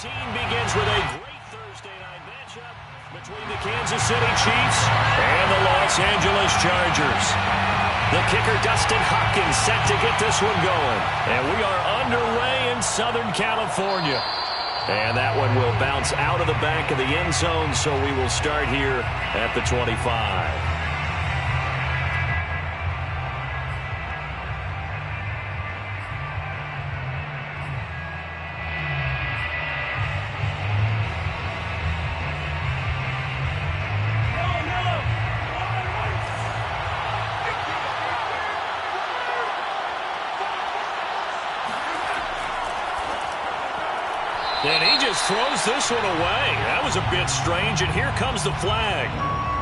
2017 begins with a great Thursday night matchup between the Kansas City Chiefs and the Los Angeles Chargers. The kicker, Dustin Hopkins, set to get this one going. And we are underway in Southern California. And that one will bounce out of the back of the end zone, so we will start here at the 25. And he just throws this one away. That was a bit strange, and here comes the flag.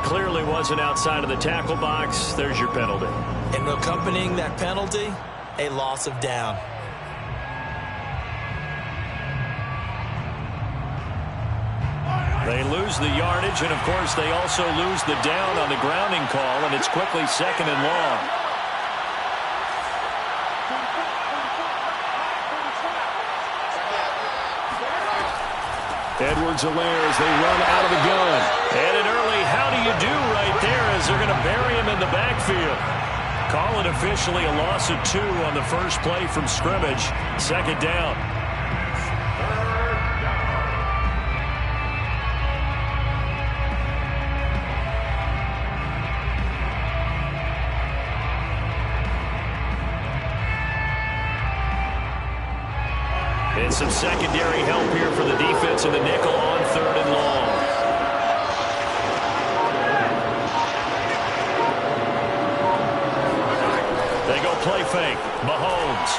Clearly wasn't outside of the tackle box. There's your penalty. And accompanying that penalty, a loss of down. They lose the yardage, and, of course, they also lose the down on the grounding call, and it's quickly 2nd and long. Edwards-Helaire as they run out of the gun. And an early how do you do right there as they're going to bury him in the backfield. Call it officially a loss of 2 on the first play from scrimmage. 2nd down. And some secondary help here for the defense in the nickel on 3rd and long. They go play fake. Mahomes.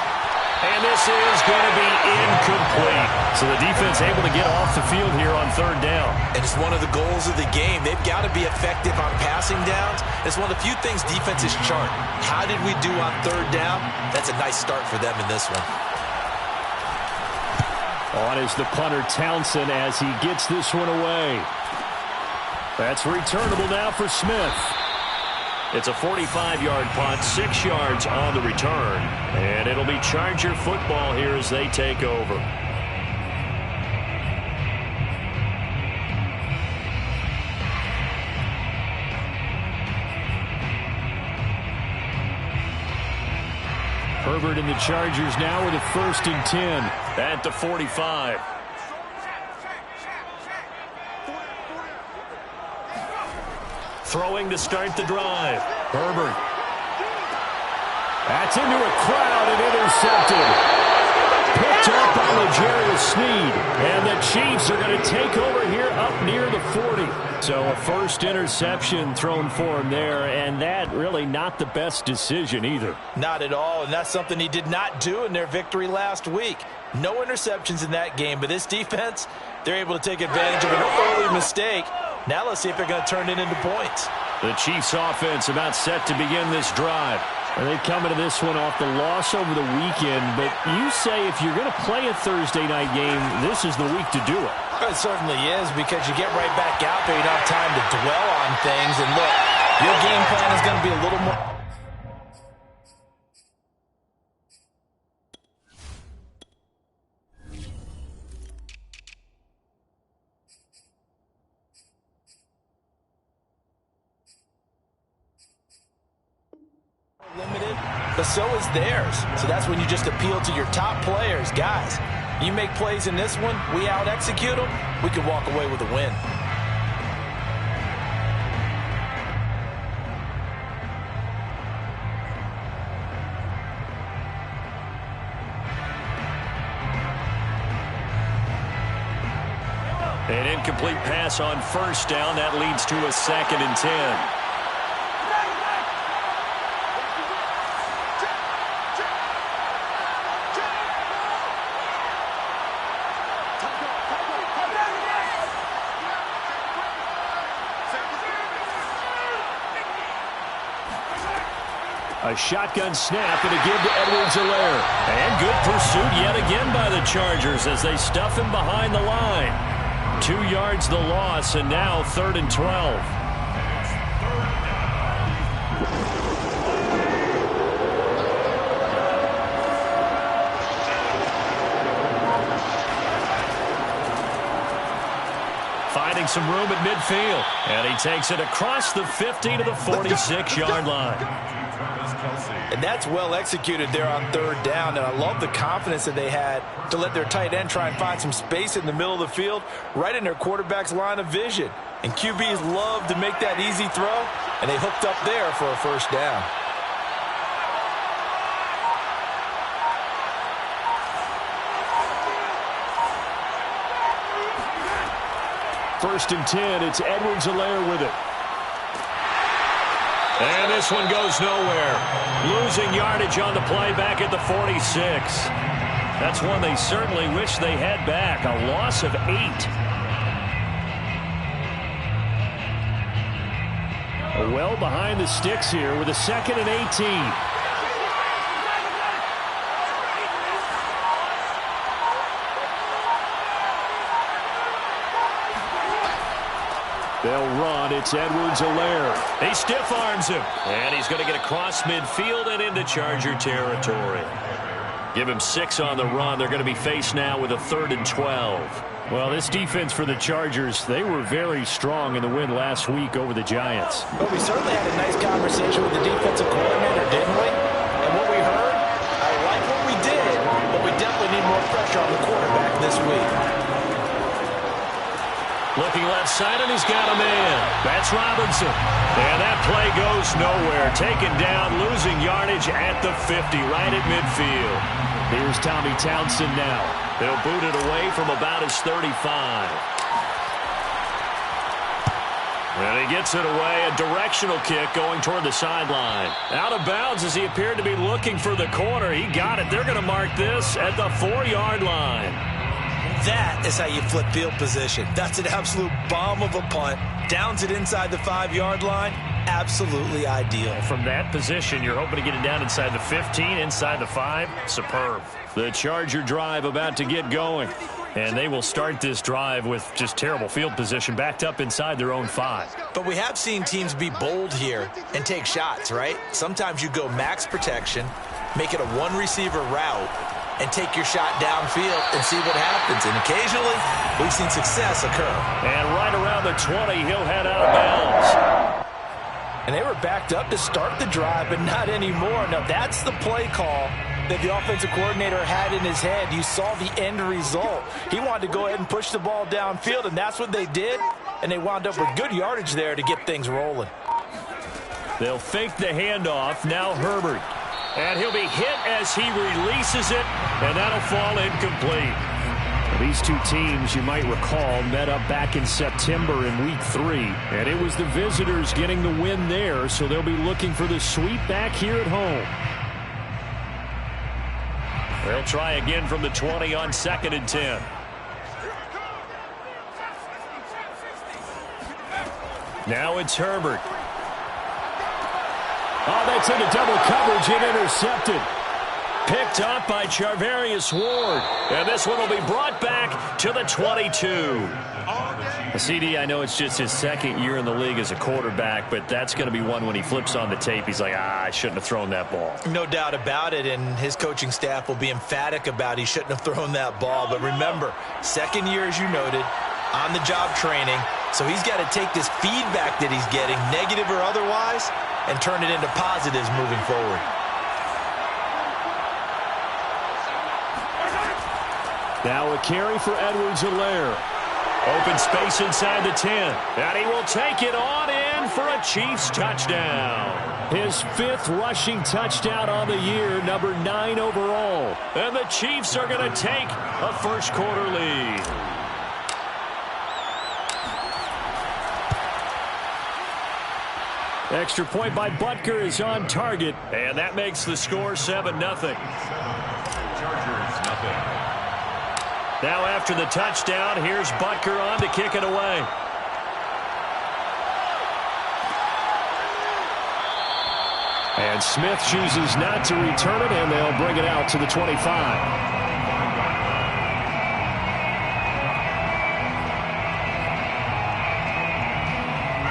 And this is going to be incomplete. So the defense able to get off the field here on 3rd down. And it's one of the goals of the game. They've got to be effective on passing downs. It's one of the few things defenses chart. How did we do on 3rd down? That's a nice start for them in this one. On is the punter, Townsend, as he gets this one away. That's returnable now for Smith. It's a 45-yard punt, 6 yards on the return. And it'll be Charger football here as they take over. Herbert and the Chargers now with a 1st and 10 at the 45. Throwing to start the drive. Herbert. That's into a crowd and intercepted. Picked up by L'Jarius Sneed. And the Chiefs are going to take over here up near the 40. So a first interception thrown for him there, and that really not the best decision either. Not at all, and that's something he did not do in their victory last week. No interceptions in that game, but this defense, they're able to take advantage of an early mistake. Now let's see if they're going to turn it into points. The Chiefs offense about set to begin this drive. And they come into this one off the loss over the weekend, but you say if you're going to play a Thursday night game, this is the week to do it. It certainly is, because you get right back out there. You don't have time to dwell on things. And look, your game plan is going to be a little more. Limited, but so is theirs. So that's when you just appeal to your top players. Guys, you make plays in this one, we out-execute them, we could walk away with a win. An incomplete pass on 1st down. That leads to a 2nd and 10. A shotgun snap and a give to Edwards-Helaire. And good pursuit yet again by the Chargers as they stuff him behind the line. 2 yards the loss, and now 3rd and 12. finding some room at midfield. And he takes it across the 50 to the 46-yard line. And that's well executed there on third down. And I love the confidence that they had to let their tight end try and find some space in the middle of the field, right in their quarterback's line of vision. And QBs love to make that easy throw, and they hooked up there for a first down. First and 10, it's Edwards-Helaire with it. And this one goes nowhere. Losing yardage on the play back at the 46. That's one they certainly wish they had back. A loss of 8. Well behind the sticks here with a 2nd and 18. They'll run. It's Edwards-Helaire. He stiff-arms him. And he's going to get across midfield and into Charger territory. Give him 6 on the run. They're going to be faced now with a 3rd and 12. Well, this defense for the Chargers, they were very strong in the win last week over the Giants. But we certainly had a nice conversation with the defensive coordinator, didn't we? And what we heard, I like what we did, but we definitely need more pressure on the quarterback this week. Looking left side, and he's got a man. That's Robinson. And that play goes nowhere. Taken down, losing yardage at the 50, right at midfield. Here's Tommy Townsend now. They'll boot it away from about his 35. And he gets it away. A directional kick going toward the sideline. Out of bounds as he appeared to be looking for the corner. He got it. They're going to mark this at the 4-yard line. That is how you flip field position. That's an absolute bomb of a punt. Downs it inside the 5-yard line. Absolutely ideal. From that position, you're hoping to get it down inside the 15, inside the 5. Superb. The Charger drive about to get going. And they will start this drive with just terrible field position, backed up inside their own 5. But we have seen teams be bold here and take shots, right? Sometimes you go max protection, make it a one-receiver route, and take your shot downfield and see what happens. And occasionally, we've seen success occur. And right around the 20, he'll head out of bounds. And they were backed up to start the drive, but not anymore. Now, that's the play call that the offensive coordinator had in his head. You saw the end result. He wanted to go ahead and push the ball downfield, and that's what they did. And they wound up with good yardage there to get things rolling. They'll fake the handoff. Now Herbert. And he'll be hit as he releases it, and that'll fall incomplete. These two teams, you might recall, met up back in September in Week 3, and it was the visitors getting the win there, so they'll be looking for the sweep back here at home. They'll try again from the 20 on 2nd and 10. Now it's Herbert. Oh, that's into double coverage and intercepted. Picked up by Charvarius Ward. And this one will be brought back to the 22. CD, I know it's just his 2nd year in the league as a quarterback, but that's going to be one when he flips on the tape. He's like, I shouldn't have thrown that ball. No doubt about it, and his coaching staff will be emphatic about he shouldn't have thrown that ball. But remember, 2nd year, as you noted, on-the-job training. So he's got to take this feedback that he's getting, negative or otherwise, and turn it into positives moving forward. Now a carry for Edwards-Helaire. Open space inside the 10. And he will take it on in for a Chiefs touchdown. His 5th rushing touchdown on the year, number 9 overall. And the Chiefs are going to take a first-quarter lead. Extra point by Butker is on target, and that makes the score 7-0. Chargers, nothing. Now after the touchdown, here's Butker on to kick it away. And Smith chooses not to return it, and they'll bring it out to the 25.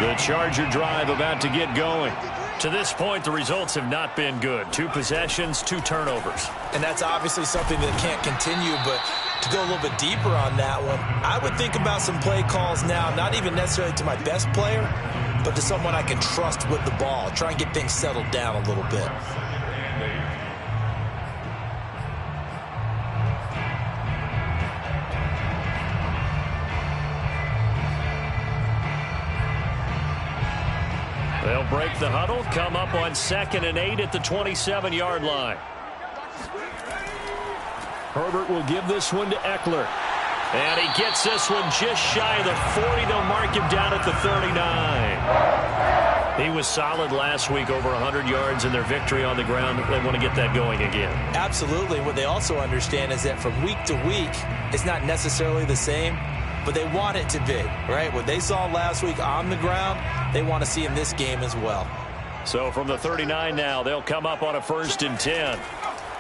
The Charger drive about to get going. To this point, the results have not been good. 2 possessions, 2 turnovers. And that's obviously something that can't continue, but To go a little bit deeper on that one, I would think about some play calls now, not even necessarily to my best player, but to someone I can trust with the ball. Try and get things settled down a little bit. They'll break the huddle, come up on 2nd and 8 at the 27-yard line. Herbert will give this one to Eckler. And he gets this one just shy of the 40. They'll mark him down at the 39. He was solid last week, over 100 yards in their victory on the ground. They want to get that going again. Absolutely. What they also understand is that from week to week, it's not necessarily the same, but they want it to be, right? What they saw last week on the ground, they want to see in this game as well. So from the 39 now, they'll come up on a 1st and 10.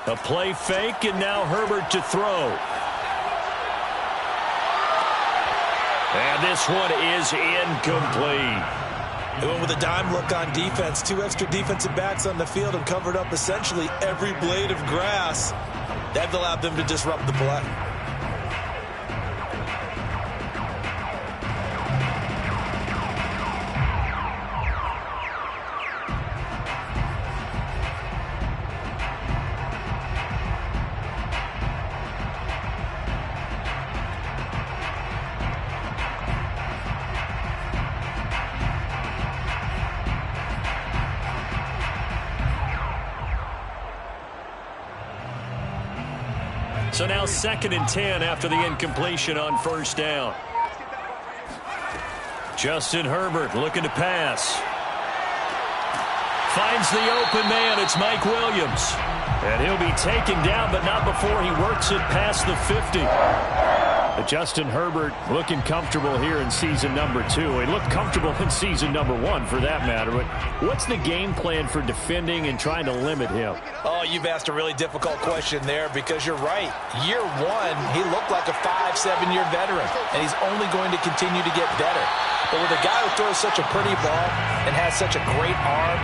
A play fake, and now Herbert to throw. And this one is incomplete. They went with a dime look on defense. 2 extra defensive backs on the field and covered up essentially every blade of grass. That allowed them to disrupt the play. So now 2nd and 10 after the incompletion on 1st down. Justin Herbert looking to pass. Finds the open man. It's Mike Williams. And he'll be taken down, but not before he works it past the 50. But Justin Herbert looking comfortable here in season number 2. He looked comfortable in season number 1 for that matter. But what's the game plan for defending and trying to limit him? Oh, you've asked a really difficult question there because you're right. Year 1, he looked like a 5-7-year veteran, and he's only going to continue to get better. But with a guy who throws such a pretty ball and has such a great arm,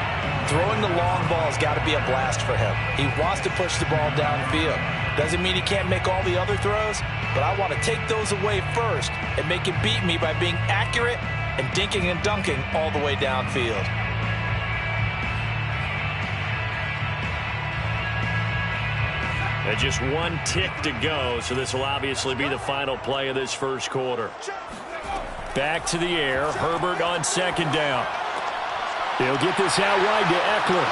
throwing the long ball has got to be a blast for him. He wants to push the ball downfield. Doesn't mean he can't make all the other throws, but I want to take those away first and make him beat me by being accurate and dinking and dunking all the way downfield. And just 1 tick to go, so this will obviously be the final play of this first quarter. Back to the air. Herbert on 2nd down. He'll get this out wide to Eckler.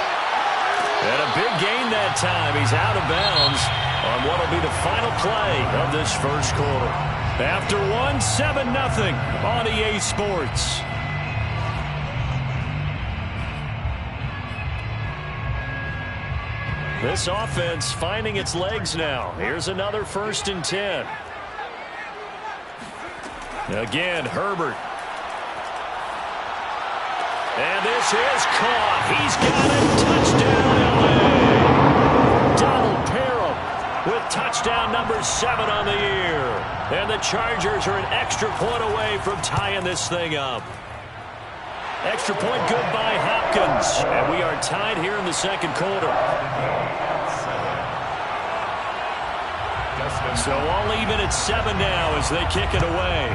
And a big gain that time. He's out of bounds on what will be the final play of this first quarter. After 1, 7-0 on EA Sports. This offense finding its legs now. Here's another 1st and 10. Again, Herbert. And this is caught. He's got it. Touchdown, L.A. Donald Parham with touchdown number 7 on the year. And the Chargers are an extra point away from tying this thing up. Extra point good by Hopkins. And we are tied here in the second quarter. So all even at 7 now as they kick it away.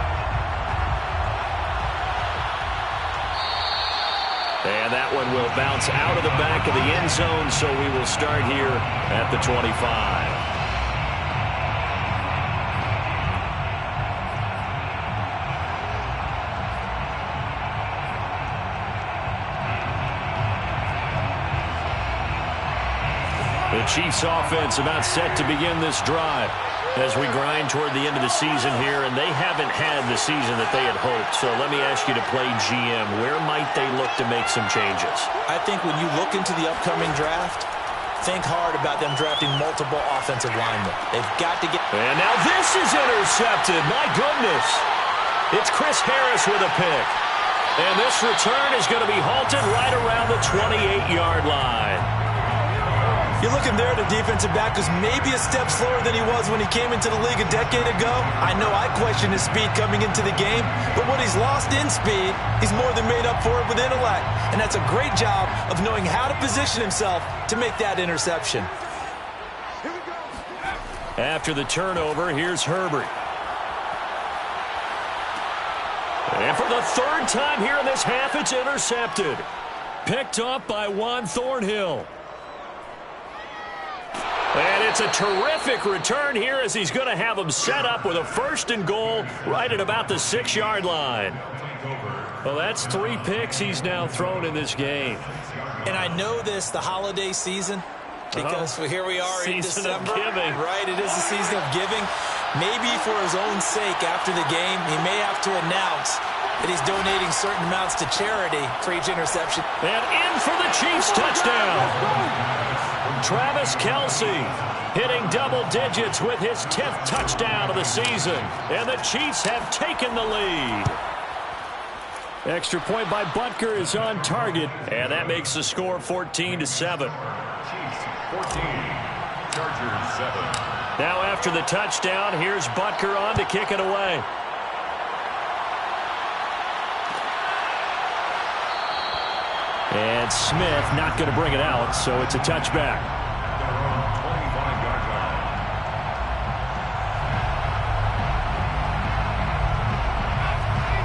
And that one will bounce out of the back of the end zone, so we will start here at the 25. The Chiefs offense about set to begin this drive as we grind toward the end of the season here, and they haven't had the season that they had hoped. So let me ask you to play GM. Where might they look to make some changes? I think when you look into the upcoming draft, think hard about them drafting multiple offensive linemen. They've got to get... And now this is intercepted. My goodness. It's Chris Harris with a pick. And this return is going to be halted right around the 28-yard line. You're looking there at a defensive back who's maybe a step slower than he was when he came into the league a decade ago. I know I questioned his speed coming into the game, but what he's lost in speed, he's more than made up for it with intellect. And that's a great job of knowing how to position himself to make that interception. After the turnover, here's Herbert. And for the third time here in this half, it's intercepted. Picked up by Juan Thornhill. And it's a terrific return here as he's going to have him set up with a 1st and goal right at about the 6-yard line. Well, that's 3 picks he's now thrown in this game. And I know this, the holiday season, because here we are in December. Giving. Right, it is the season of giving. Maybe for his own sake after the game, he may have to announce that he's donating certain amounts to charity for each interception. And in for the Chiefs touchdown. Travis Kelce hitting double digits with his 10th touchdown of the season. And the Chiefs have taken the lead. Extra point by Butker is on target. And that makes the score 14-7. Chiefs 14, Chargers 7. Now after the touchdown, here's Butker on to kick it away. And Smith not going to bring it out, so it's a touchback.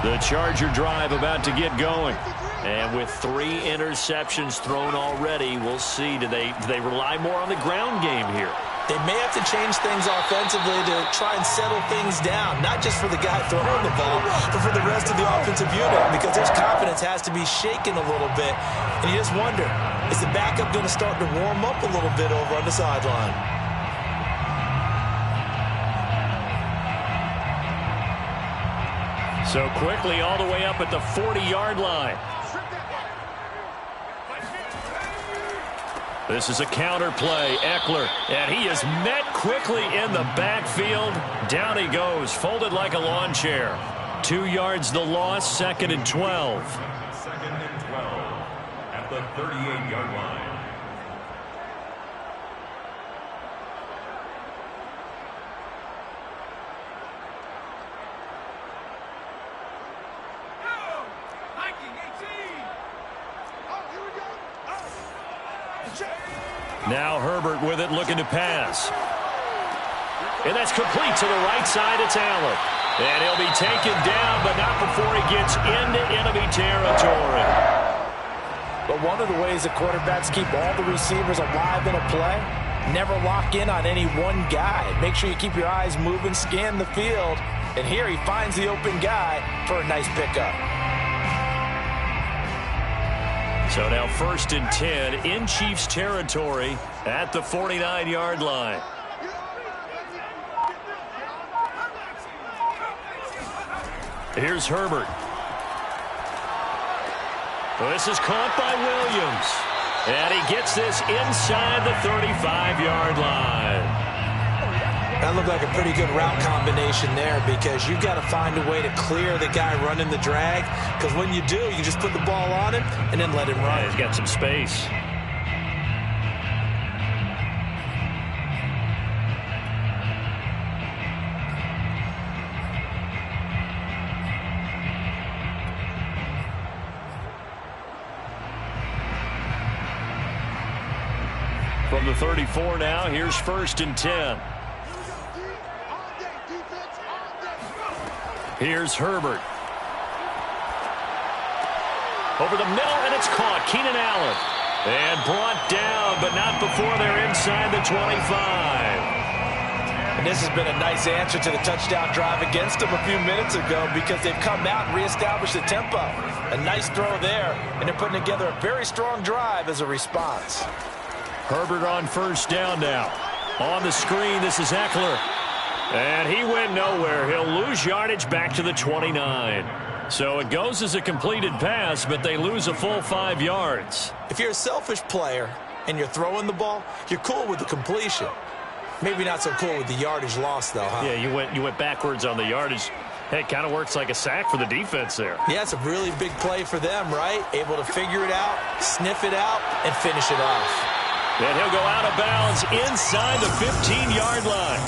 The Charger drive about to get going. And with 3 interceptions thrown already, we'll see. Do they rely more on the ground game here? They may have to change things offensively to try and settle things down, not just for the guy throwing the ball, but for the rest of the offensive unit, because his confidence has to be shaken a little bit. And you just wonder, is the backup going to start to warm up a little bit over on the sideline? So quickly all the way up at the 40-yard line. This is a counter play. Eckler, and he is met quickly in the backfield. Down he goes, folded like a lawn chair. 2 yards the loss, 2nd and 12. 2nd and 12 at the 38-yard line. Now Herbert with it, looking to pass. And that's complete to the right side. It's Allen. And he'll be taken down, but not before he gets into enemy territory. But one of the ways that quarterbacks keep all the receivers alive in a play, never lock in on any one guy. Make sure you keep your eyes moving, scan the field. And here he finds the open guy for a nice pickup. So now 1st and 10 in Chiefs territory at the 49-yard line. Here's Herbert. Well, this is caught by Williams. And he gets this inside the 35-yard line. That looked like a pretty good route combination there, because you've got to find a way to clear the guy running the drag, because when you do, you just put the ball on him and then let him run. Yeah, he's got some space. From the 34 now, here's 1st and 10. Here's Herbert. Over the middle, and it's caught. Keenan Allen. And brought down, but not before they're inside the 25. And this has been a nice answer to the touchdown drive against them a few minutes ago, because they've come out and reestablished the tempo. A nice throw there, and they're putting together a very strong drive as a response. Herbert on 1st down now. On the screen, this is Eckler. And he went nowhere. He'll lose yardage back to the 29. So it goes as a completed pass, but they lose a full 5 yards. If you're a selfish player and you're throwing the ball, you're cool with the completion. Maybe not so cool with the yardage loss, though, huh? Yeah, you went backwards on the yardage. Hey, it kind of works like a sack for the defense there. Yeah, it's a really big play for them, right? Able to figure it out, sniff it out, and finish it off. And he'll go out of bounds inside the 15-yard line.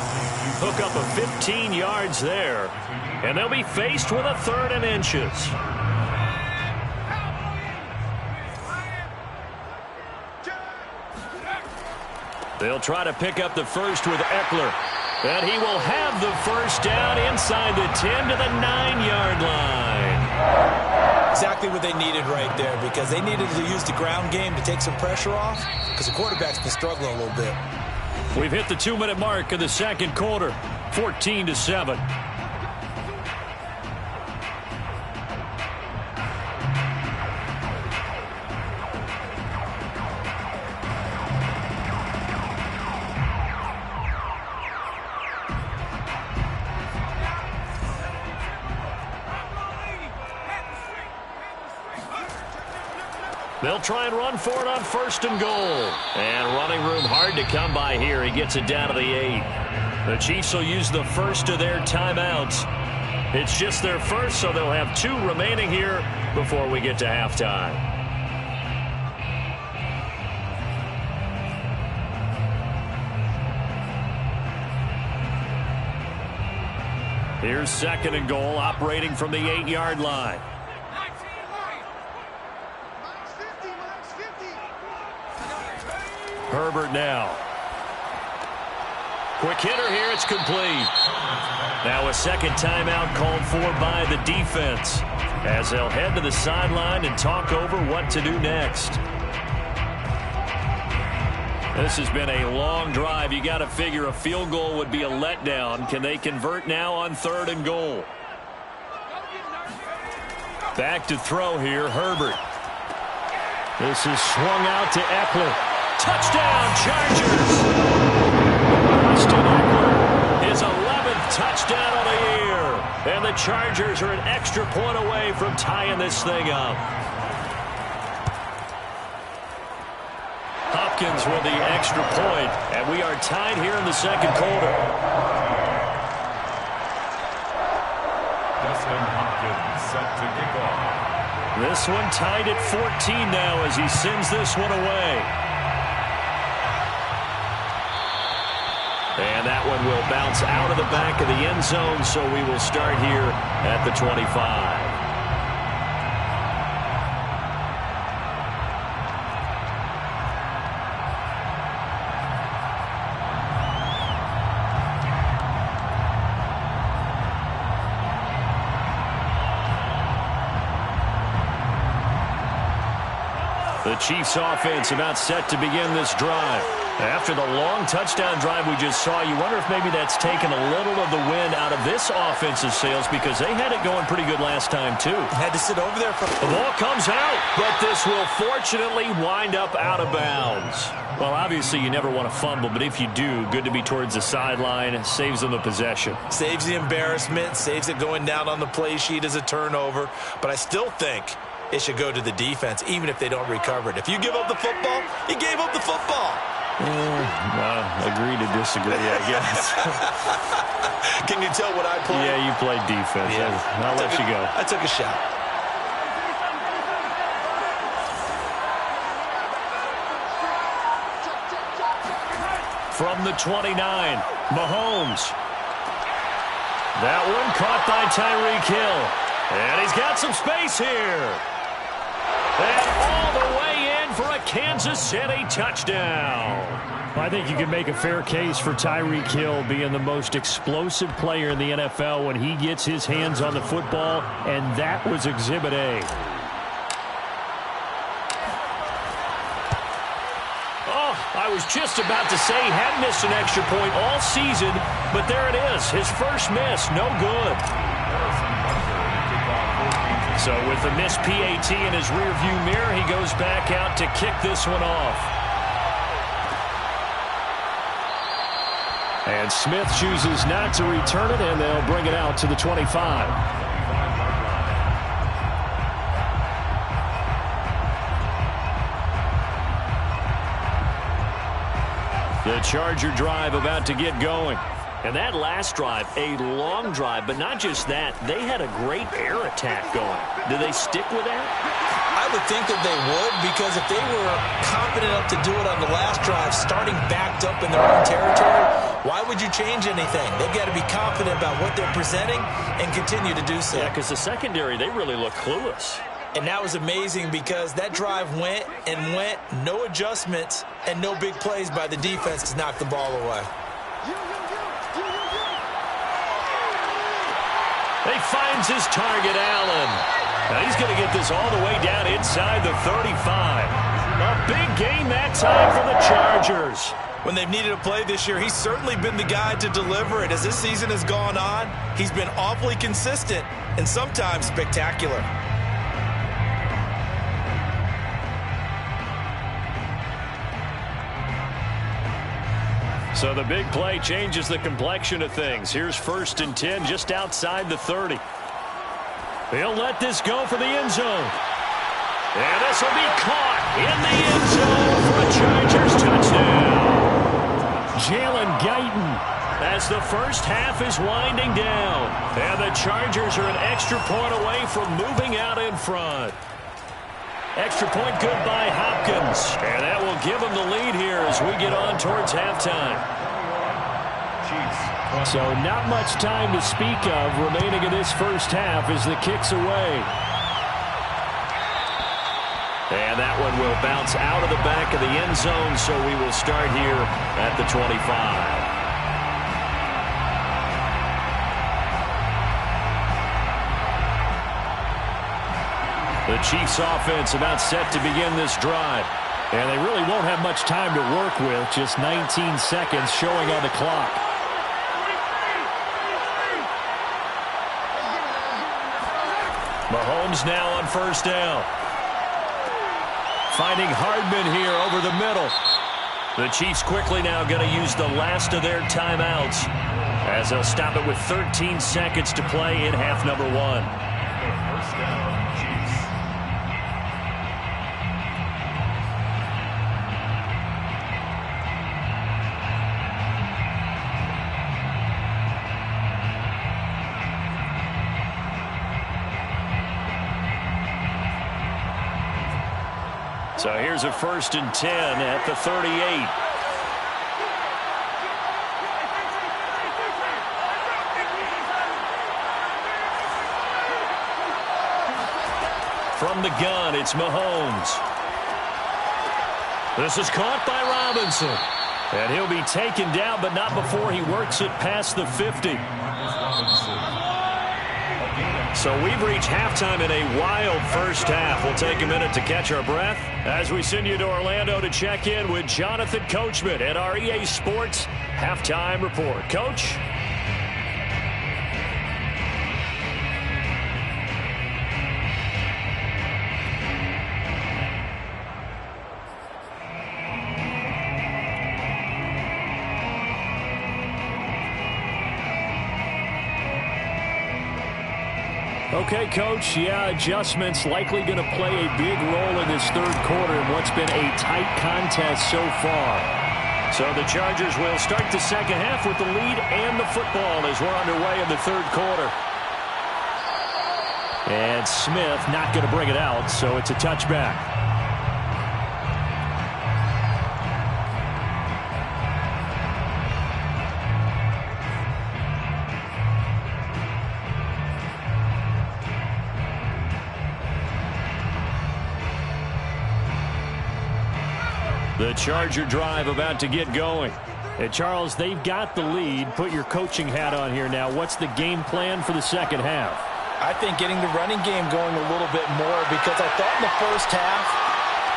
Hook up of 15 yards there. And they'll be faced with a 3rd and inches. They'll try to pick up the first with Eckler. And he will have the first down inside the 10 to the 9-yard line. Exactly what they needed right there, because they needed to use the ground game to take some pressure off, because the quarterback's been struggling a little bit. We've hit the 2-minute mark of the second quarter, 14-7. They'll try and run for it on 1st and goal. And running room hard to come by here. He gets it down to the 8. The Chiefs will use the first of their timeouts. It's just their first, so they'll have 2 remaining here before we get to halftime. Here's 2nd and goal, operating from the 8-yard line. Herbert now. Quick hitter here. It's complete. Now a second timeout called for by the defense as they'll head to the sideline and talk over what to do next. This has been a long drive. You got to figure a field goal would be a letdown. Can they convert now on 3rd and goal? Back to throw here, Herbert. This is swung out to Eckler. Touchdown, Chargers! Austin Eckler, his 11th touchdown of the year. And the Chargers are an extra point away from tying this thing up. Hopkins with the extra point, and we are tied here in the second quarter. Dustin Hopkins set to kick off. This one tied at 14 now as he sends this one away. And that one will bounce out of the back of the end zone, so we will start here at the 25. The Chiefs offense about set to begin this drive. After the long touchdown drive we just saw, you wonder if maybe that's taken a little of the wind out of this offensive sails, because they had it going pretty good last time too. Had to sit over there for the ball comes out, but this will fortunately wind up out of bounds. Well, obviously you never want to fumble, but if you do, good to be towards the sideline. Saves them the possession. Saves the embarrassment, saves it going down on the play sheet as a turnover. But I still think it should go to the defense, even if they don't recover it. If you give up the football, you gave up the football. Agree to disagree, I guess. Can you tell what I played? Yeah, you played defense. Yeah. I'll let you go. I took a shot. From the 29, Mahomes. That one caught by Tyreek Hill. And he's got some space here. And all the way in for a Kansas City touchdown. I think you can make a fair case for Tyreek Hill being the most explosive player in the NFL when he gets his hands on the football, and that was Exhibit A. Oh, I was just about to say he had missed an extra point all season, but there it is, his first miss, no good. So with the missed PAT in his rearview mirror, he goes back out to kick this one off. And Smith chooses not to return it, and they'll bring it out to the 25. The Charger drive about to get going. And that last drive, a long drive, but not just that. They had a great air attack going. Do they stick with that? I would think that they would, because if they were confident enough to do it on the last drive, starting backed up in their own territory, why would you change anything? They've got to be confident about what they're presenting and continue to do so. Yeah, because the secondary, they really look clueless. And that was amazing, because that drive went and went, no adjustments and no big plays by the defense to knock the ball away. He finds his target, Allen. Now he's going to get this all the way down inside the 35. A big gain that time for the Chargers. When they've needed a play this year, he's certainly been the guy to deliver it. As this season has gone on, he's been awfully consistent and sometimes spectacular. So the big play changes the complexion of things. Here's 1st and 10 just outside the 30. He'll let this go for the end zone. And this will be caught in the end zone for a Chargers touchdown. Jalen Guyton as the first half is winding down. And the Chargers are an extra point away from moving out in front. Extra point good by Hopkins. And that will give them the lead here as we get on towards halftime. So not much time to speak of remaining in this first half as the kick's away. And that one will bounce out of the back of the end zone, so we will start here at the 25. The Chiefs offense about set to begin this drive. And they really won't have much time to work with. Just 19 seconds showing on the clock. Mahomes now on 1st down. Finding Hardman here over the middle. The Chiefs quickly now going to use the last of their timeouts as they'll stop it with 13 seconds to play in half number 1. First down, Chiefs. So here's a 1st and 10 at the 38. From the gun, it's Mahomes. This is caught by Robinson. And he'll be taken down, but not before he works it past the 50. So we've reached halftime in a wild first half. We'll take a minute to catch our breath as we send you to Orlando to check in with Jonathan Coachman at our EA Sports Halftime Report. Coach? Okay, Coach, yeah, adjustments likely going to play a big role in this third quarter in what's been a tight contest so far. So the Chargers will start the second half with the lead and the football as we're underway in the third quarter. And Smith not going to bring it out, so it's a touchback. The Charger drive about to get going. Hey, Charles, they've got the lead. Put your coaching hat on here now. What's the game plan for the second half? I think getting the running game going a little bit more because I thought in the first half.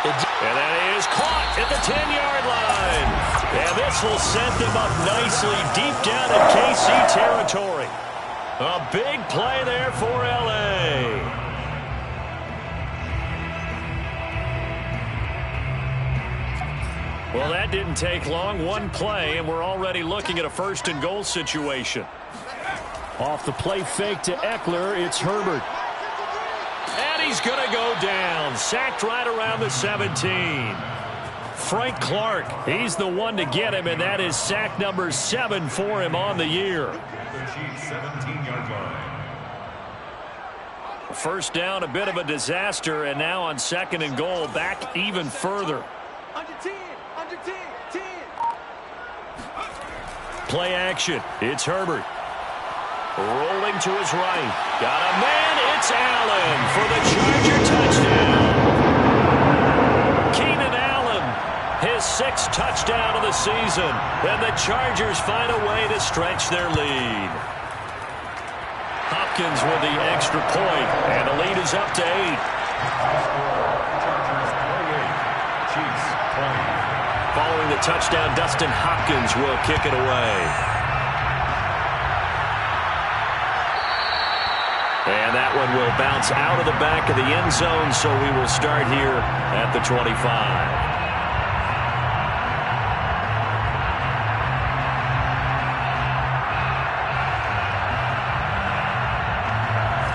And that is caught at the 10-yard line. And this will set them up nicely deep down in KC territory. A big play there for L.A. Well, that didn't take long. One play, and we're already looking at a 1st and goal situation. Off the play fake to Eckler, it's Herbert. And he's going to go down. Sacked right around the 17. Frank Clark, he's the one to get him, and that is sack number 7 for him on the year. The Chiefs 17-yard line. First down, a bit of a disaster, and now on 2nd and goal, back even further. Under 10. Play action. It's Herbert. Rolling to his right. Got a man. It's Allen for the Charger touchdown. Keenan Allen, his 6th touchdown of the season. And the Chargers find a way to stretch their lead. Hopkins with the extra point, and the lead is up to 8. Chargers 28, Chiefs 20. Following the touchdown, Dustin Hopkins will kick it away. And that one will bounce out of the back of the end zone, so we will start here at the 25.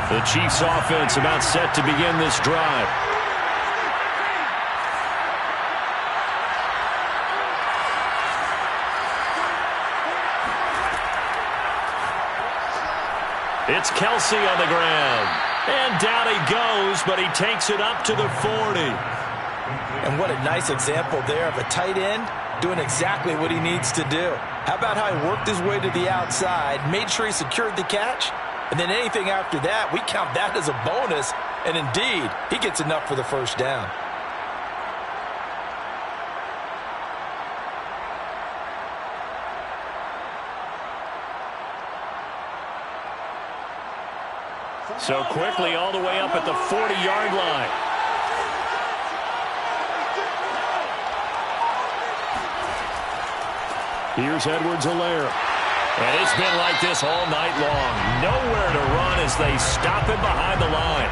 The Chiefs offense about set to begin this drive. It's Kelsey on the ground. And down he goes, but he takes it up to the 40. And what a nice example there of a tight end doing exactly what he needs to do. How about how he worked his way to the outside, made sure he secured the catch, and then anything after that, we count that as a bonus. And indeed, he gets enough for the first down. So quickly all the way up at the 40-yard line. Here's Edwards-Helaire. And it's been like this all night long. Nowhere to run as they stop him behind the line.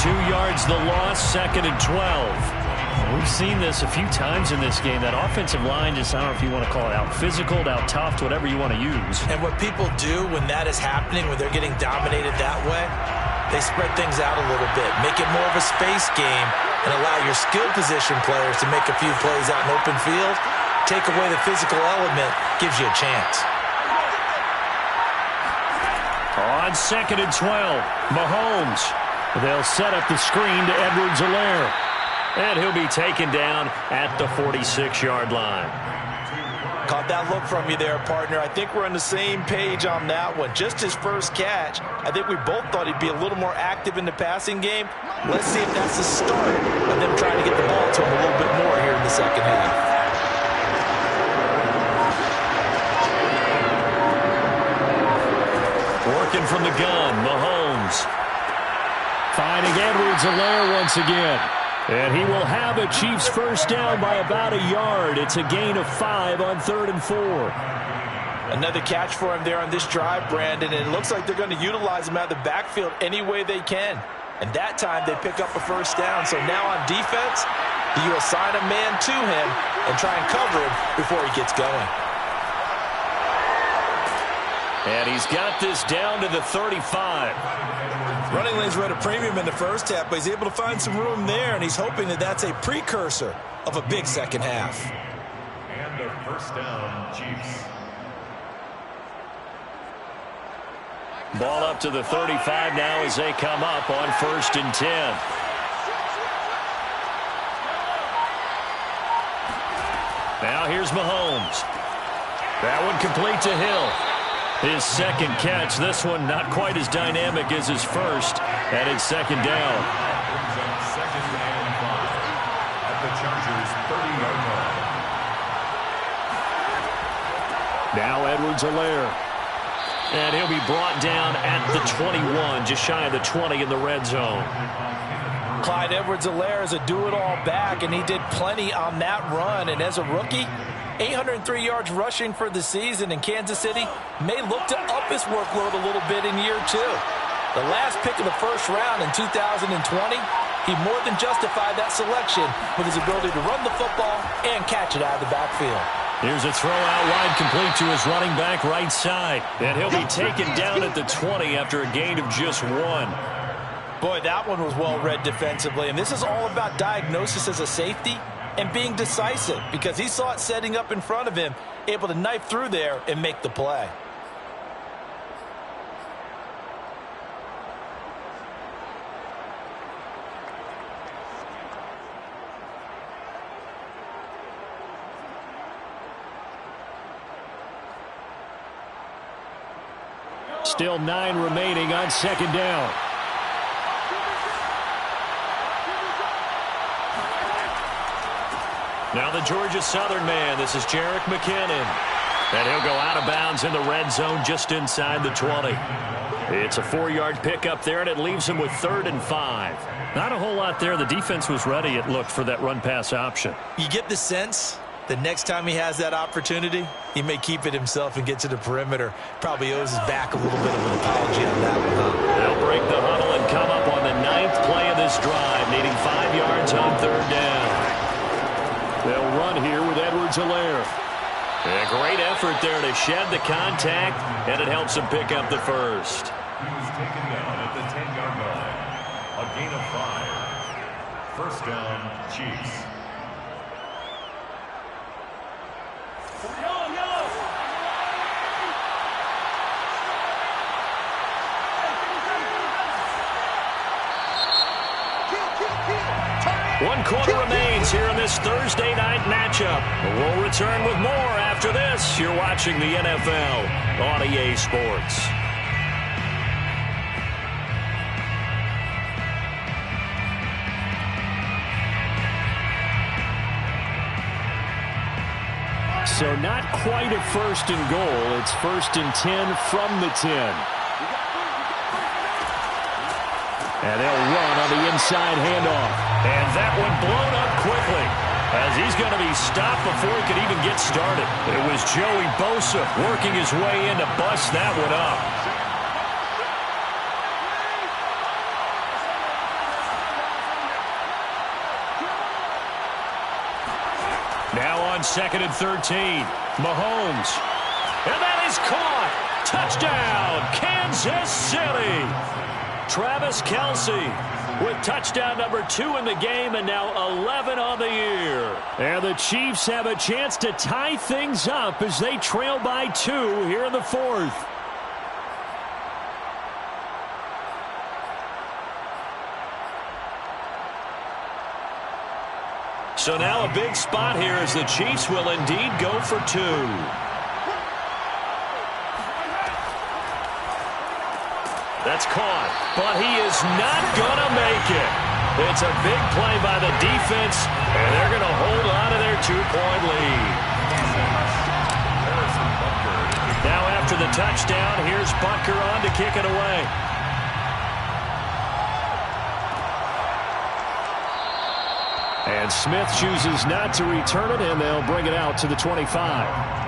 2 yards the loss, 2nd and 12. We've seen this a few times in this game. That offensive line just, I don't know if you want to call it out physical, out tough, whatever you want to use. And what people do when that is happening, when they're getting dominated that way, they spread things out a little bit, make it more of a space game, and allow your skill position players to make a few plays out in open field. Take away the physical element, gives you a chance. On 2nd and 12, Mahomes. They'll set up the screen to Edwards-Helaire. And he'll be taken down at the 46-yard line. Caught that look from you there, partner. I think we're on the same page on that one. Just his first catch, I think we both thought he'd be a little more active in the passing game. Let's see if that's the start of them trying to get the ball to him a little bit more here in the second half. Working from the gun, Mahomes. Finding Edwards-Helaire once again. And he will have a Chiefs first down by about a yard. It's a gain of 5 on 3rd and 4. Another catch for him there on this drive, Brandon, and it looks like they're going to utilize him out of the backfield any way they can. And that time they pick up a first down. So now on defense, you assign a man to him and try and cover him before he gets going. And he's got this down to the 35. Running lanes were at a premium in the first half, but he's able to find some room there, and he's hoping that that's a precursor of a big second half. And a first down, Chiefs. Ball up to the 35 now as they come up on 1st and 10. Now here's Mahomes. That one complete to Hill. His second catch, this one not quite as dynamic as his first, and it's 2nd down. Brings up 2nd and 5 at the Chargers' 30-yard line. Now Edwards-Helaire. And he'll be brought down at the 21, just shy of the 20 in the red zone. Clyde Edwards-Helaire is a do-it-all back, and he did plenty on that run. And as a rookie, 803 yards rushing for the season, in Kansas City may look to up his workload a little bit in year 2. The last pick of the first round in 2020, he more than justified that selection with his ability to run the football and catch it out of the backfield. Here's a throw out wide complete to his running back right side. And he'll be taken down at the 20 after a gain of just 1. Boy, that one was well read defensively, and this is all about diagnosis as a safety and being decisive, because he saw it setting up in front of him, able to knife through there and make the play. Still 9 remaining on 2nd down. Now the Georgia Southern man. This is Jerick McKinnon. And he'll go out of bounds in the red zone just inside the 20. It's a 4-yard pickup there, and it leaves him with 3rd and 5. Not a whole lot there. The defense was ready, it looked, for that run-pass option. You get the sense the next time he has that opportunity, he may keep it himself and get to the perimeter. Probably owes his back a little bit of an apology on that one, huh? They'll break the huddle and come up on the 9th play of this drive, needing 5 yards on 3rd down. They'll run here with Edwards-Helaire. A great effort there to shed the contact, and it helps him pick up the first. He was taken down at the 10-yard line. A gain of 5. First down, Chiefs. One quarter remains here in this Thursday night matchup. We'll return with more after this. You're watching the NFL on EA Sports. So not quite a 1st and goal. It's 1st and 10 from the 10. And they'll run on the inside handoff. And that one blown up quickly, as he's going to be stopped before he could even get started. It was Joey Bosa working his way in to bust that one up. Now on 2nd and 13, Mahomes. And that is caught. Touchdown, Kansas City. Travis Kelce with touchdown number 2 in the game, and now 11 on the year. And the Chiefs have a chance to tie things up as they trail by 2 here in the 4th. So now a big spot here as the Chiefs will indeed go for 2. That's caught, but he is not going to make it. It's a big play by the defense, and they're going to hold on to their 2-point lead. Now after the touchdown, here's Butker on to kick it away. And Smith chooses not to return it, and they'll bring it out to the 25.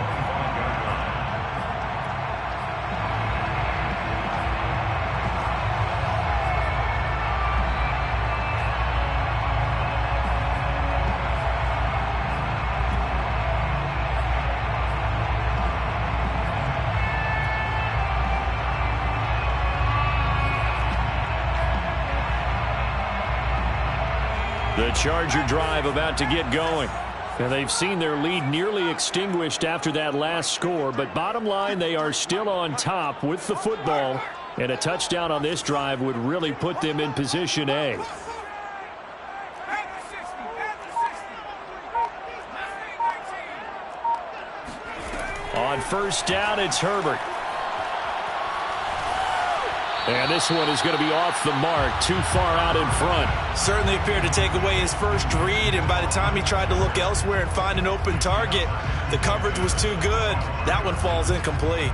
The Charger drive about to get going. And they've seen their lead nearly extinguished after that last score, but bottom line, they are still on top with the football, and a touchdown on this drive would really put them in position A. On 1st down, it's Herbert. And this one is going to be off the mark, too far out in front. Certainly appeared to take away his first read, and by the time he tried to look elsewhere and find an open target, the coverage was too good. That one falls incomplete.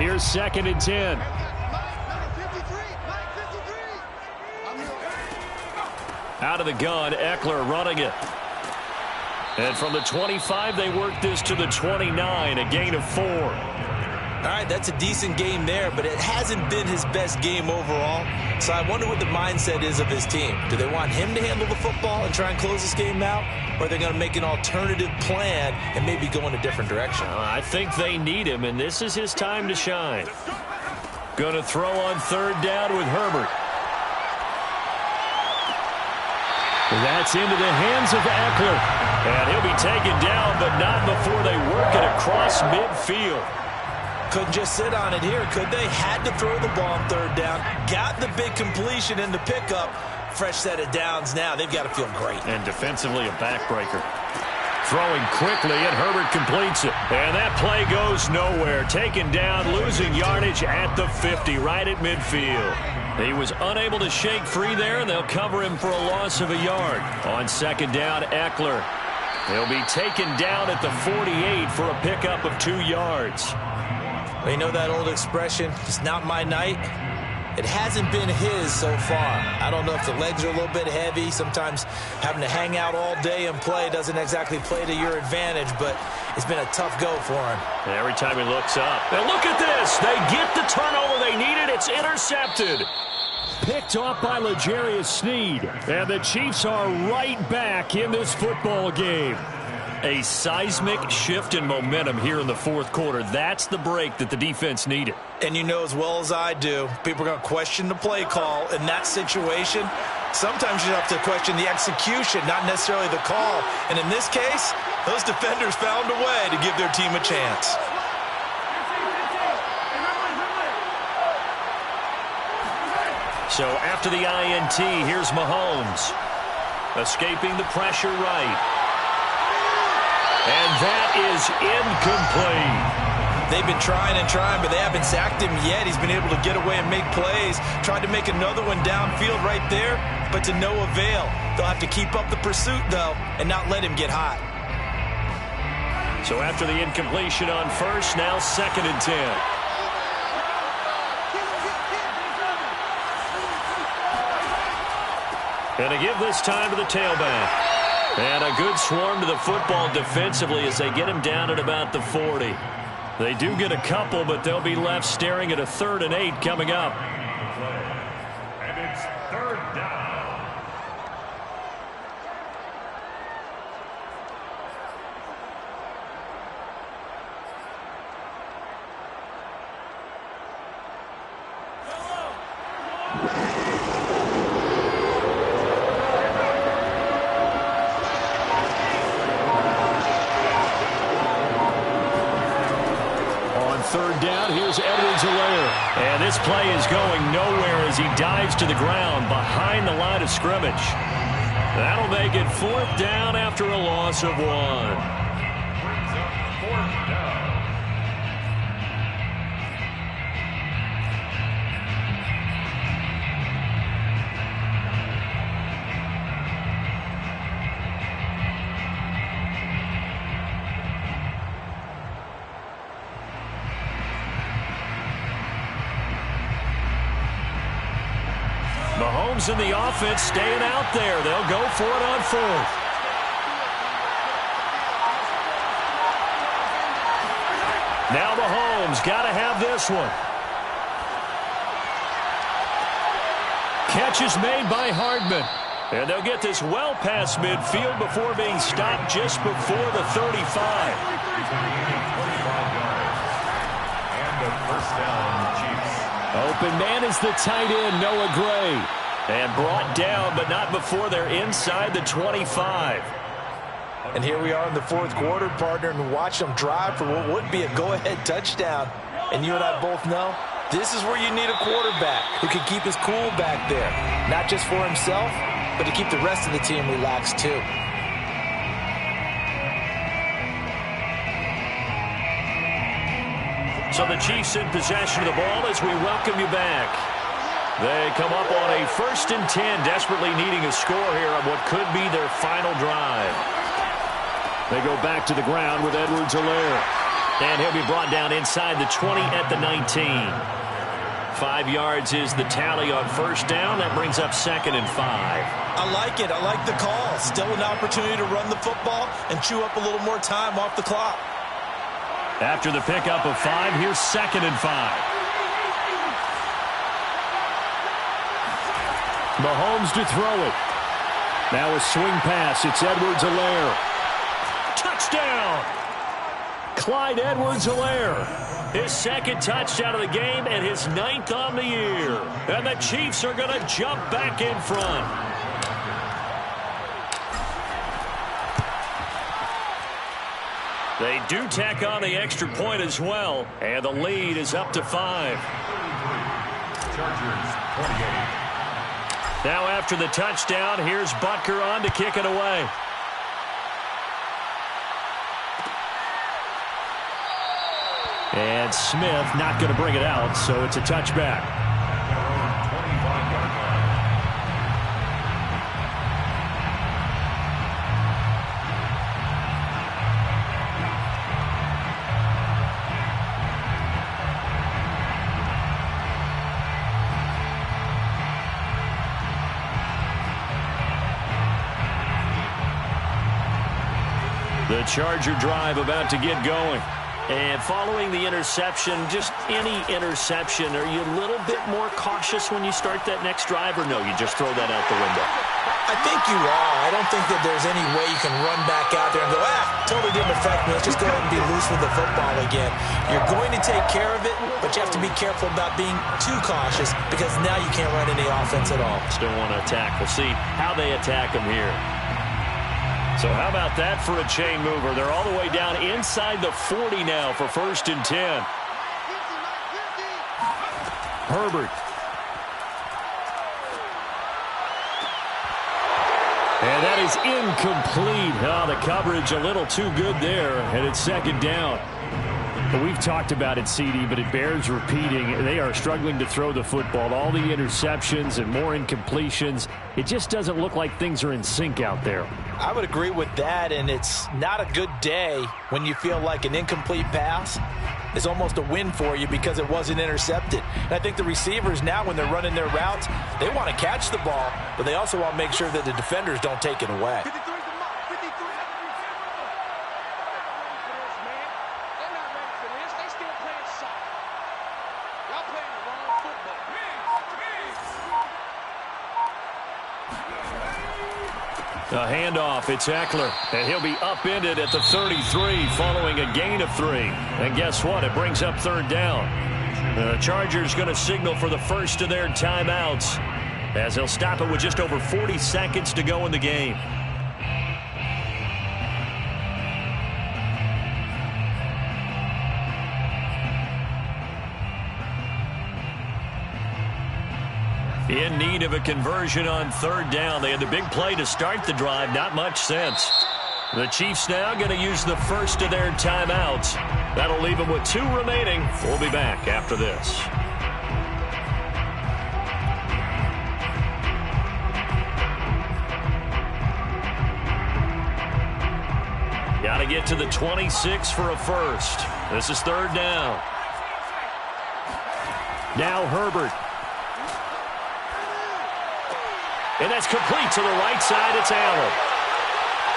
Here's 2nd and 10. Out of the gun, Eckler running it. And from the 25, they work this to the 29, a gain of 4. All right, that's a decent game there, but it hasn't been his best game overall. So I wonder what the mindset is of his team. Do they want him to handle the football and try and close this game out? Or are they going to make an alternative plan and maybe go in a different direction? I think they need him, and this is his time to shine. Going to throw on 3rd down with Herbert. That's into the hands of Eckler. And he'll be taken down, but not before they work it across midfield. Couldn't just sit on it here, could they? Had to throw the ball on 3rd down. Got the big completion in the pickup. Fresh set of downs now. They've got to feel great. And defensively, a backbreaker. Throwing quickly, and Herbert completes it. And that play goes nowhere. Taken down, losing yardage at the 50, right at midfield. He was unable to shake free there, and they'll cover him for a loss of a yard. On second down, Eckler. He'll be taken down at the 48 for a pickup of 2 yards. Well, you know that old expression, it's not my night? It hasn't been his so far. I don't know if the legs are a little bit heavy. Sometimes having to hang out all day and play doesn't exactly play to your advantage, but it's been a tough go for him. And every time he looks up. And look at this. They get the turnover they needed. It's intercepted. Picked off by L'Jarius Sneed. And the Chiefs are right back in this football game. A seismic shift in momentum here in the fourth quarter. That's the break that the defense needed. And you know as well as I do, people are going to question the play call in that situation. Sometimes you have to question the execution, not necessarily the call. And in this case, those defenders found a way to give their team a chance. So after the INT, here's Mahomes. Escaping the pressure right. And that is incomplete. They've been trying and trying, but they haven't sacked him yet. He's been able to get away and make plays. Tried to make another one downfield right there, but to no avail. They'll have to keep up the pursuit, though, and not let him get hot. So after the incompletion on first, now 2nd and 10. And to give this time to the tailback. And a good swarm to the football defensively as they get him down at about the 40. They do get a couple, but they'll be left staring at a 3rd and 8 coming up. And it's 3rd down. Third down, here's Edwards-Helaire. And this play is going nowhere as he dives to the ground behind the line of scrimmage. That'll make it 4th down after a loss of 1. Brings up 4th down. Mahomes in the offense staying out there. They'll go for it on 4th. Now Mahomes got to have this one. Catch is made by Hardman. And they'll get this well past midfield before being stopped just before the 35. And a 1st down, Chiefs. Open man is the tight end, Noah Gray. And brought down, but not before they're inside the 25. And here we are in the 4th quarter, partner, and watch them drive for what would be a go-ahead touchdown. And you and I both know this is where you need a quarterback who can keep his cool back there. Not just for himself, but to keep the rest of the team relaxed too. So the Chiefs in possession of the ball as we welcome you back. They come up on a 1st and 10, desperately needing a score here on what could be their final drive. They go back to the ground with Edwards-Helaire. And he'll be brought down inside the 20 at the 19. 5 yards is the tally on 1st down. That brings up 2nd and 5. I like it. I like the call. Still an opportunity to run the football and chew up a little more time off the clock. After the pickup of 5, here's 2nd and 5. Mahomes to throw it. Now a swing pass. It's Edwards-Helaire. Touchdown! Clyde Edwards-Helaire. His 2nd touchdown of the game and his 9th on the year. And the Chiefs are going to jump back in front. They do tack on the extra point as well. And the lead is up to 5. Chargers 28. Now after the touchdown, here's Butker on to kick it away. And Smith not going to bring it out, so it's a touchback. The Charger drive about to get going. And following the interception, just any interception, are you a little bit more cautious when you start that next drive, or no, you just throw that out the window? I think you are. I don't think that there's any way you can run back out there and go, totally didn't affect me. Let's just go ahead and be loose with the football again. You're going to take care of it, but you have to be careful about being too cautious because now you can't run any offense at all. Still want to attack. We'll see how they attack them here. So how about that for a chain mover? They're all the way down inside the 40 now for 1st and 10. Herbert. And that is incomplete. Oh, the coverage a little too good there, and it's 2nd down. But we've talked about it, CD, but it bears repeating. They are struggling to throw the football. All the interceptions and more incompletions. It just doesn't look like things are in sync out there. I would agree with that, and it's not a good day when you feel like an incomplete pass is almost a win for you because it wasn't intercepted. And I think the receivers now, when they're running their routes, they want to catch the ball, but they also want to make sure that the defenders don't take it away. A handoff, it's Eckler, and he'll be upended at the 33 following a gain of 3. And guess what? It brings up 3rd down. The Chargers going to signal for the first of their timeouts as they'll stop it with just over 40 seconds to go in the game. In need of a conversion on 3rd down. They had the big play to start the drive. Not much sense. The Chiefs now going to use the first of their timeouts. That'll leave them with 2 remaining. We'll be back after this. Got to get to the 26 for a first. This is 3rd down. Now Herbert. And that's complete to the right side. It's Allen.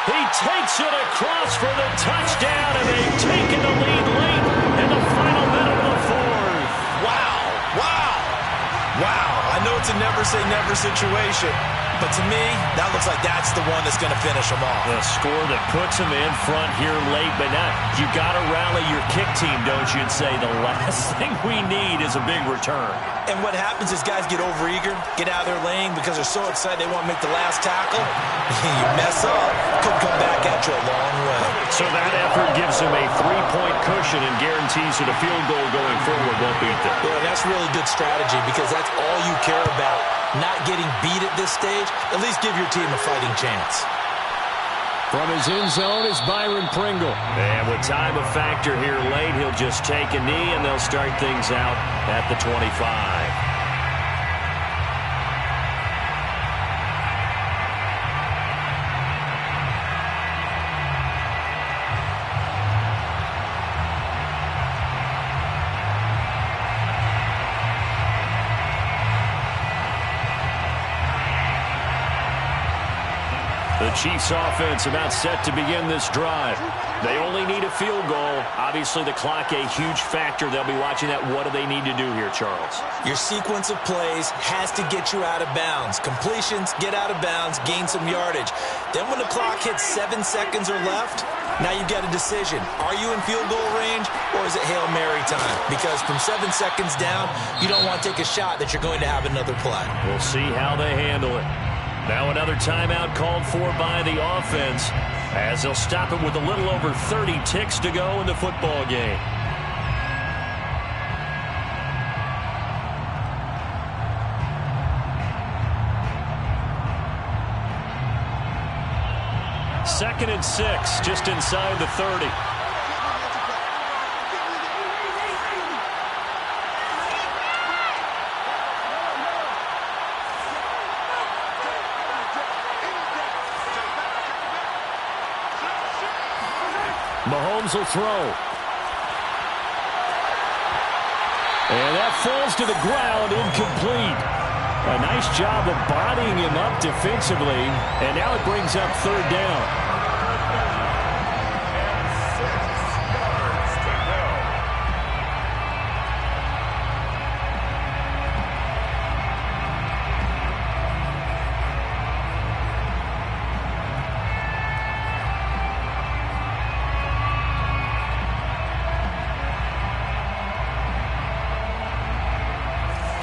He takes it across for the touchdown, and they've taken the lead late in the final minute of the 4th. Wow. Wow. Wow. I know it's a never-say-never situation, but to me, that looks like that's the one that's going to finish them off. The score that puts them in front here late, but now you got to rally your kick team, don't you, and say the last thing we need is a big return. And what happens is guys get overeager, get out of their lane because they're so excited they want to make the last tackle. You mess up, could come back at you a long way. So that effort gives them a 3-point cushion and guarantees that a field goal going forward won't beat them. Yeah, that's really good strategy because that's all you care about. Not getting beat at this stage, at least give your team a fighting chance. From his end zone is Byron Pringle. And with time a factor here late, he'll just take a knee and they'll start things out at the 25. The Chiefs offense about set to begin this drive. They only need a field goal. Obviously, the clock a huge factor. They'll be watching that. What do they need to do here, Charles? Your sequence of plays has to get you out of bounds. Completions, get out of bounds, gain some yardage. Then when the clock hits 7 seconds or left, now you've got a decision. Are you in field goal range or is it Hail Mary time? Because from 7 seconds down, you don't want to take a shot that you're going to have another play. We'll see how they handle it. Now another timeout called for by the offense as they'll stop it with a little over 30 ticks to go in the football game. Second and 6, just inside the 30. Mahomes will throw. And that falls to the ground, incomplete. A nice job of bodying him up defensively, and now it brings up 3rd down.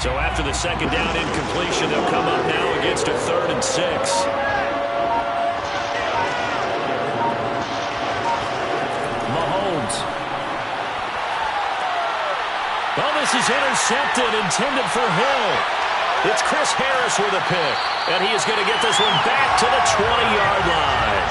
So after the second down incompletion, they'll come up now against a 3rd and 6. Mahomes. Well, this is intercepted, intended for Hill. It's Chris Harris with a pick, and he is going to get this one back to the 20-yard line.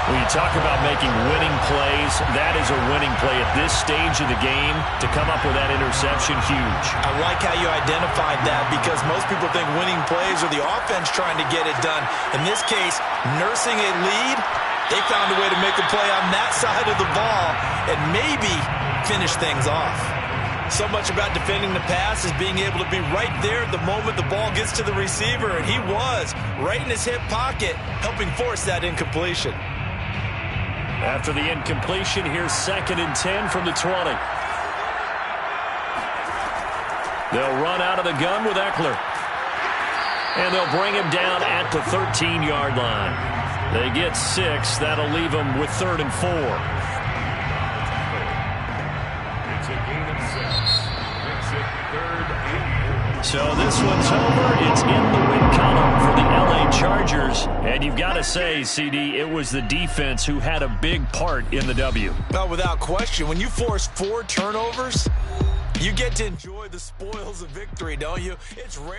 When you talk about making winning plays, that is a winning play at this stage of the game. To come up with that interception, huge. I like how you identified that because most people think winning plays are the offense trying to get it done. In this case, nursing a lead, they found a way to make a play on that side of the ball and maybe finish things off. So much about defending the pass is being able to be right there at the moment the ball gets to the receiver, and he was right in his hip pocket, helping force that incompletion. After the incompletion, here's 2nd and 10 from the 20. They'll run out of the gun with Eckler. And they'll bring him down at the 13-yard line. They get 6. That'll leave them with 3rd and 4. It's a gain of 6. Makes it 3rd and 4. So this one's over. It's in the win column for the LA Chargers. And you've got to say, CD, it was the defense who had a big part in the W. Well, without question, when you force 4 turnovers, you get to enjoy the spoils of victory, don't you? It's rare.